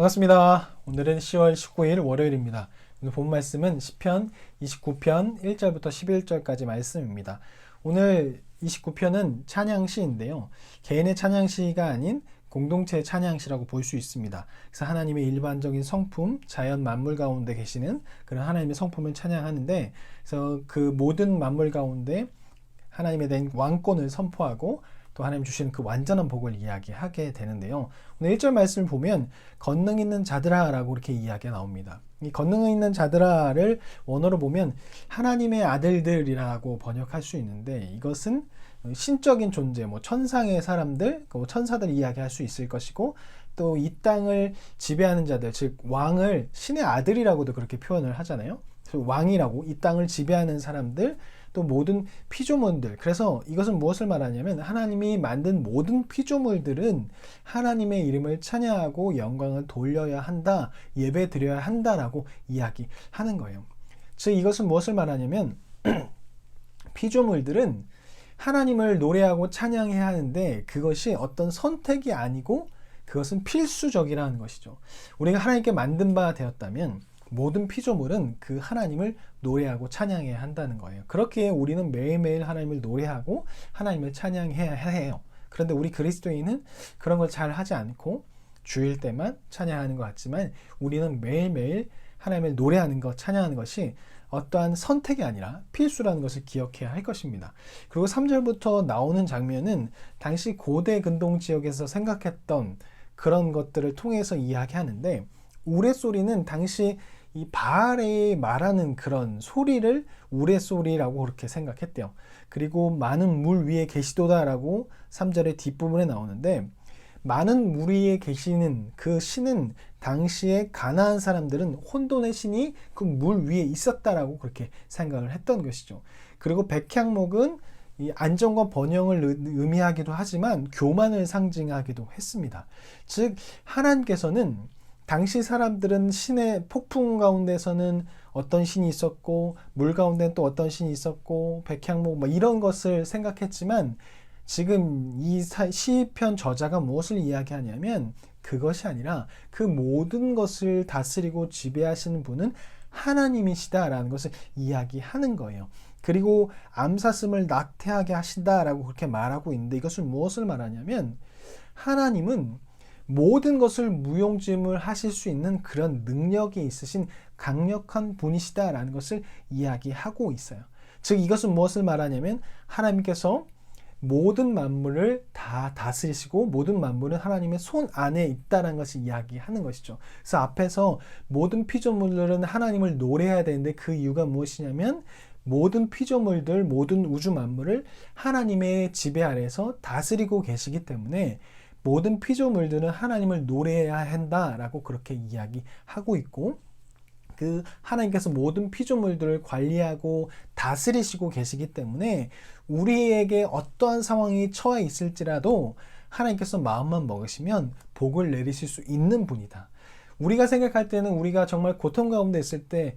반갑습니다. 오늘은 10월 19일 월요일입니다. 오늘 본 말씀은 시편 29편 1절부터 11절까지 말씀입니다. 오늘 29편은 찬양시인데요. 개인의 찬양시가 아닌 공동체의 찬양시라고 볼 수 있습니다. 그래서 하나님의 일반적인 성품, 자연 만물 가운데 계시는 그런 하나님의 성품을 찬양하는데, 그래서 그 모든 만물 가운데 하나님에 대한 왕권을 선포하고 또 하나님 주시는 그 완전한 복을 이야기하게 되는데요. 오늘 1절 말씀을 보면 권능 있는 자들아 라고 이렇게 이야기가 나옵니다. 이 권능 있는 자들아를 원어로 보면 하나님의 아들들이라고 번역할 수 있는데, 이것은 신적인 존재, 천상의 사람들, 천사들 이야기할 수 있을 것이고, 또 이 땅을 지배하는 자들, 즉 왕을 신의 아들이라고도 그렇게 표현을 하잖아요. 왕이라고, 이 땅을 지배하는 사람들, 또 모든 피조물들. 그래서 이것은 무엇을 말하냐면 하나님이 만든 모든 피조물들은 하나님의 이름을 찬양하고 영광을 돌려야 한다, 예배 드려야 한다라고 이야기하는 거예요. 즉 이것은 무엇을 말하냐면 피조물들은 하나님을 노래하고 찬양해야 하는데, 그것이 어떤 선택이 아니고 그것은 필수적이라는 것이죠. 우리가 하나님께 만든 바 되었다면 모든 피조물은 그 하나님을 노래하고 찬양해야 한다는 거예요. 그렇게 우리는 매일매일 하나님을 노래하고 하나님을 찬양해야 해요. 그런데 우리 그리스도인은 그런 걸 잘 하지 않고 주일 때만 찬양하는 것 같지만, 우리는 매일매일 하나님을 노래하는 것, 찬양하는 것이 어떠한 선택이 아니라 필수라는 것을 기억해야 할 것입니다. 그리고 3절부터 나오는 장면은 당시 고대 근동 지역에서 생각했던 그런 것들을 통해서 이야기하는데, 우레소리는 당시 이 바알이 말하는 그런 소리를 우레소리라고 그렇게 생각했대요. 그리고 많은 물 위에 계시도다라고 3절의 뒷부분에 나오는데, 많은 물 위에 계시는 그 신은 당시에 가나안 사람들은 혼돈의 신이 그 물 위에 있었다라고 그렇게 생각을 했던 것이죠. 그리고 백향목은 이 안정과 번영을 의미하기도 하지만 교만을 상징하기도 했습니다. 즉 하나님께서는 당시 사람들은 신의 폭풍 가운데서는 어떤 신이 있었고, 물 가운데는 또 어떤 신이 있었고, 백향목 이런 것을 생각했지만, 지금 이 시편 저자가 무엇을 이야기하냐면 그것이 아니라 그 모든 것을 다스리고 지배하시는 분은 하나님이시다라는 것을 이야기하는 거예요. 그리고 암사슴을 낙태하게 하신다라고 그렇게 말하고 있는데, 이것을 무엇을 말하냐면 하나님은 모든 것을 무용지물 하실 수 있는 그런 능력이 있으신 강력한 분이시다라는 것을 이야기하고 있어요. 즉 이것은 무엇을 말하냐면 하나님께서 모든 만물을 다 다스리시고 모든 만물은 하나님의 손 안에 있다는 것을 이야기하는 것이죠. 그래서 앞에서 모든 피조물들은 하나님을 노래해야 되는데, 그 이유가 무엇이냐면 모든 피조물들, 모든 우주 만물을 하나님의 지배 아래에서 다스리고 계시기 때문에 모든 피조물들은 하나님을 노래해야 한다라고 그렇게 이야기하고 있고, 그 하나님께서 모든 피조물들을 관리하고 다스리시고 계시기 때문에 우리에게 어떠한 상황이 처해 있을지라도 하나님께서 마음만 먹으시면 복을 내리실 수 있는 분이다. 우리가 생각할 때는 우리가 정말 고통 가운데 있을 때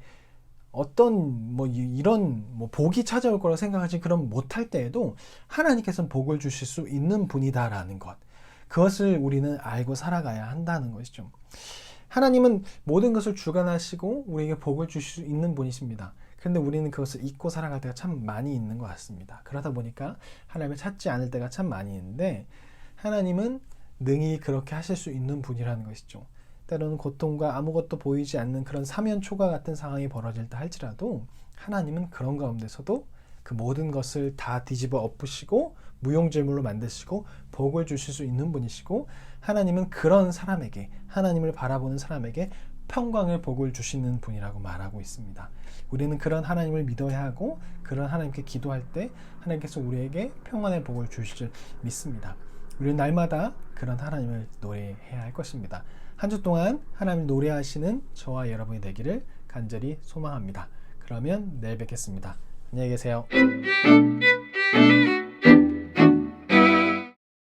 어떤 이런 복이 찾아올 거라고 생각하지 그럼 못할 때에도 하나님께서는 복을 주실 수 있는 분이다라는 것, 그것을 우리는 알고 살아가야 한다는 것이죠. 하나님은 모든 것을 주관하시고 우리에게 복을 주실 수 있는 분이십니다. 그런데 우리는 그것을 잊고 살아갈 때가 참 많이 있는 것 같습니다. 그러다 보니까 하나님을 찾지 않을 때가 참 많이 있는데, 하나님은 능히 그렇게 하실 수 있는 분이라는 것이죠. 때로는 고통과 아무것도 보이지 않는 그런 사면초가 같은 상황이 벌어질다 할지라도 하나님은 그런 가운데서도 그 모든 것을 다 뒤집어 엎으시고 무용지물로 만드시고 복을 주실 수 있는 분이시고, 하나님은 그런 사람에게, 하나님을 바라보는 사람에게 평강의 복을 주시는 분이라고 말하고 있습니다. 우리는 그런 하나님을 믿어야 하고, 그런 하나님께 기도할 때 하나님께서 우리에게 평안의 복을 주실 줄 믿습니다. 우리는 날마다 그런 하나님을 노래해야 할 것입니다. 한 주 동안 하나님을 노래하시는 저와 여러분이 되기를 간절히 소망합니다. 그러면 내일 뵙겠습니다. 안녕히 계세요.